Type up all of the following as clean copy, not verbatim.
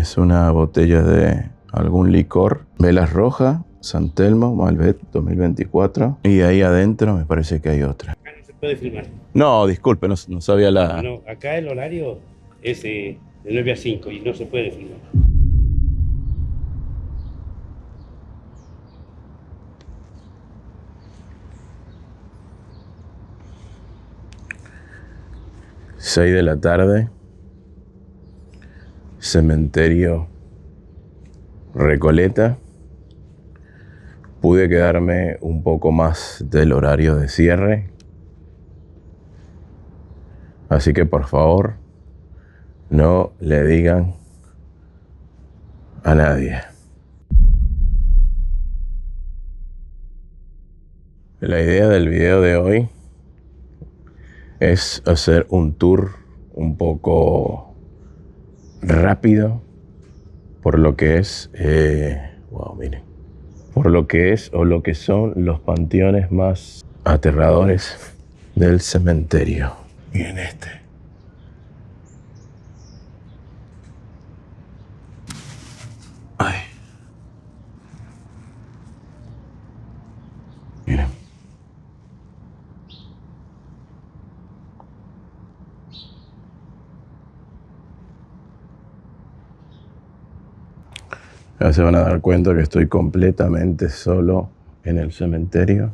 Es una botella de algún licor. Velas rojas, San Telmo, Malbec 2024. Y ahí adentro me parece que hay otra. Acá no se puede filmar. No, disculpe, no sabía la... No, acá el horario es de 9 a 5 y no se puede filmar. Seis de la tarde. Cementerio Recoleta. Pude quedarme un poco más del horario de cierre. Así que por favor, no le digan a nadie. La idea del video de hoy es hacer un tour un poco rápido por lo que es, miren, por lo que es o lo que son los panteones más aterradores del cementerio. Miren este. Ay. Miren. Ya se van a dar cuenta que estoy completamente solo en el cementerio.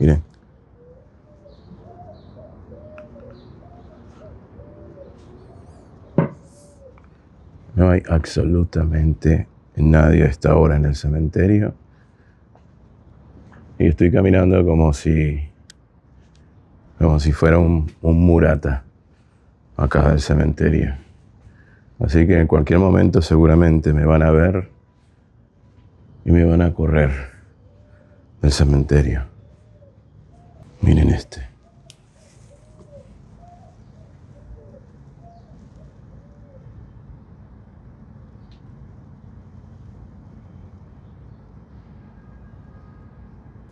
Miren. No hay absolutamente nadie a esta hora en el cementerio. Y estoy caminando como si fuera un murata acá del cementerio. Así que en cualquier momento seguramente me van a ver y me van a correr del cementerio. Miren este.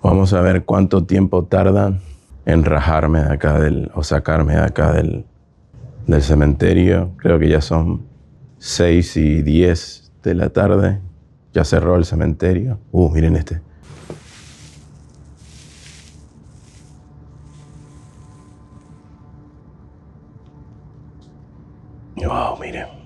Vamos a ver cuánto tiempo tardan en rajarme de acá o sacarme de acá del cementerio. Creo que ya son 6:10 de la tarde. Ya cerró el cementerio. Miren este. Wow, miren.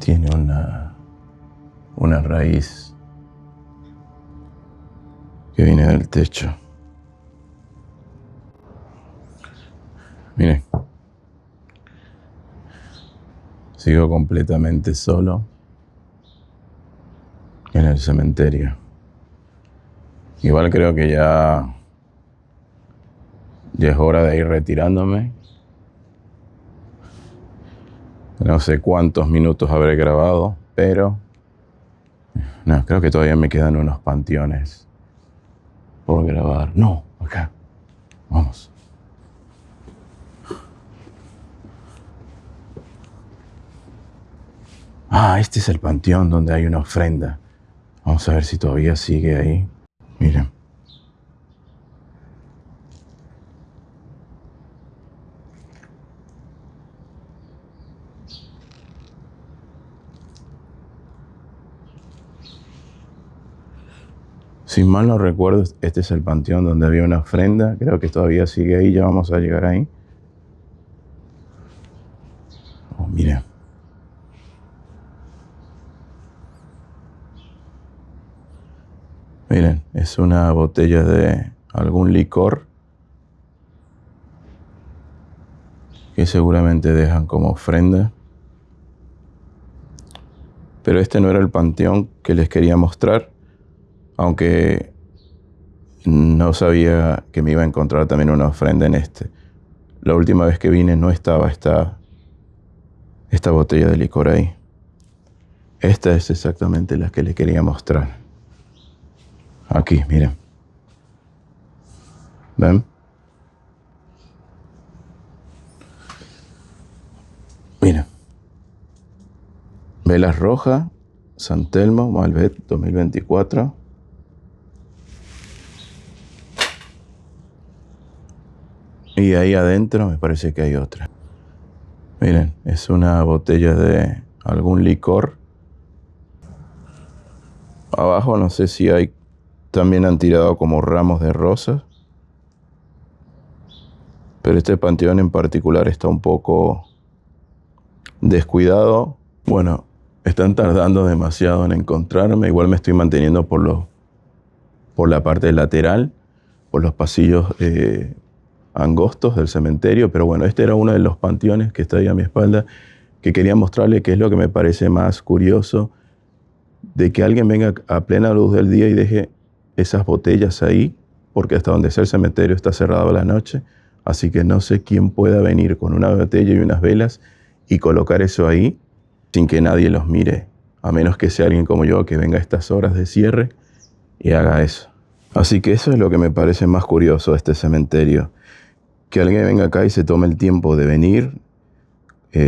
Tiene una raíz que viene del techo. Miren. Sigo completamente solo en el cementerio. Igual creo que ya es hora de ir retirándome. No sé cuántos minutos habré grabado, pero no, creo que todavía me quedan unos panteones por grabar. No, acá. Vamos. Este es el panteón donde hay una ofrenda. Vamos a ver si todavía sigue ahí. Miren. Si mal no recuerdo, este es el panteón donde había una ofrenda. Creo que todavía sigue ahí. Ya vamos a llegar ahí. Miren. Miren, es una botella de algún licor que seguramente dejan como ofrenda. Pero este no era el panteón que les quería mostrar, aunque no sabía que me iba a encontrar también una ofrenda en este. La última vez que vine no estaba esta botella de licor ahí. Esta es exactamente la que les quería mostrar. Aquí, miren. ¿Ven? Miren. Velas rojas, San Telmo, Malbec 2024. Y ahí adentro me parece que hay otra. Miren, es una botella de algún licor. Abajo no sé si hay, también han tirado como ramos de rosas. Pero este panteón en particular está un poco descuidado. Bueno, están tardando demasiado en encontrarme. Igual me estoy manteniendo por la parte lateral, por los pasillos angostos del cementerio. Pero bueno, este era uno de los panteones que está ahí a mi espalda, que quería mostrarle qué es lo que me parece más curioso, de que alguien venga a plena luz del día y deje esas botellas ahí, porque hasta donde sea el cementerio está cerrado a la noche. Así que no sé quién pueda venir con una botella y unas velas y colocar eso ahí sin que nadie los mire, a menos que sea alguien como yo que venga a estas horas de cierre y haga eso. Así que eso es lo que me parece más curioso de este cementerio, que alguien venga acá y se tome el tiempo de venir,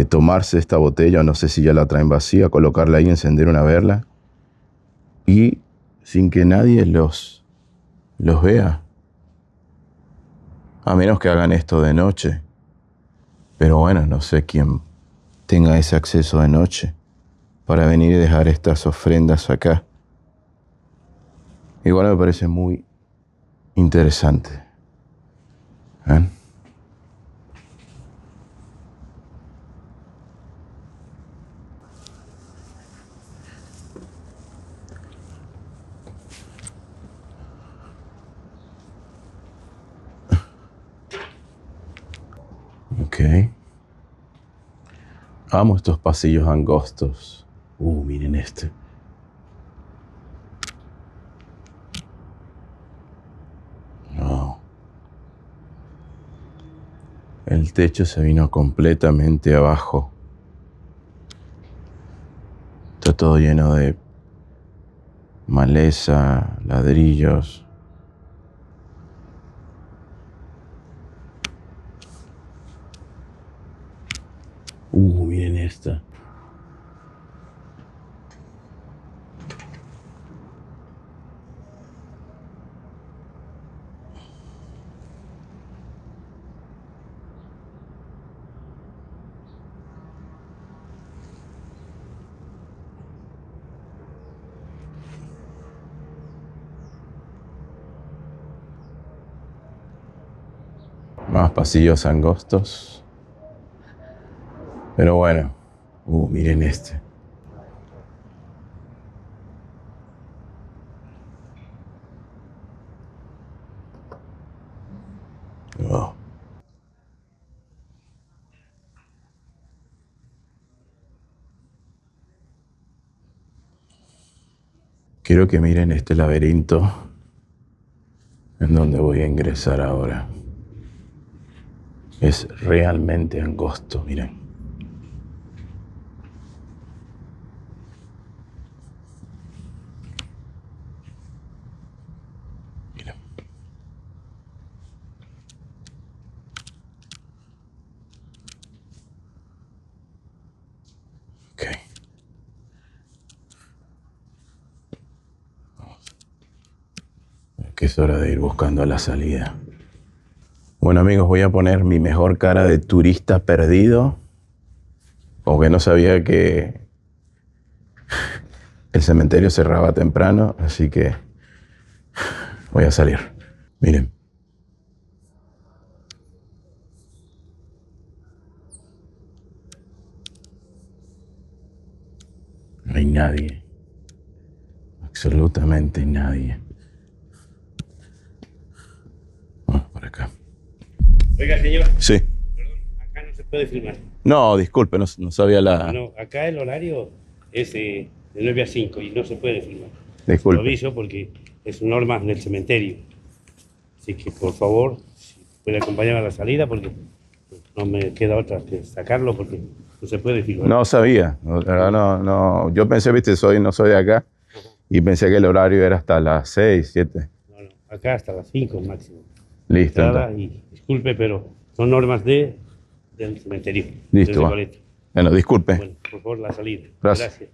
tomarse esta botella, no sé si ya la traen vacía, colocarla ahí, encender una vela y sin que nadie los vea. A menos que hagan esto de noche. Pero bueno, no sé quién tenga ese acceso de noche para venir y dejar estas ofrendas acá. Igual me parece muy interesante. ¿Ven? Ok. Amo estos pasillos angostos. Miren este. No. El techo se vino completamente abajo. Está todo lleno de maleza, ladrillos. Miren esta. Más pasillos angostos. Pero bueno. Miren este. Oh. Quiero que miren este laberinto en donde voy a ingresar ahora. Es realmente angosto, miren. Miren. Ok. Que es hora de ir buscando la salida. Bueno amigos, voy a poner mi mejor cara de turista perdido, como que no sabía que el cementerio cerraba temprano, así que voy a salir. Miren. No hay nadie. Absolutamente nadie. Por acá. Oiga, señor. Sí. Perdón, acá no se puede filmar. No, disculpe, no sabía la... No, acá el horario es de 9 a 5 y no se puede filmar. Disculpe. Lo aviso porque es norma en el cementerio. Así que, por favor, si puede acompañarme a la salida porque no me queda otra que sacarlo porque no se puede filmar. No sabía, no. Yo pensé, viste, no soy de acá y pensé que el horario era hasta las 6, 7. No, no, acá hasta las 5 máximo. Listo, Entrada entonces. y disculpe, pero son normas del cementerio. Listo, de va. Recoleta. Bueno, disculpe. Bueno, por favor, la salida. Gracias. Gracias.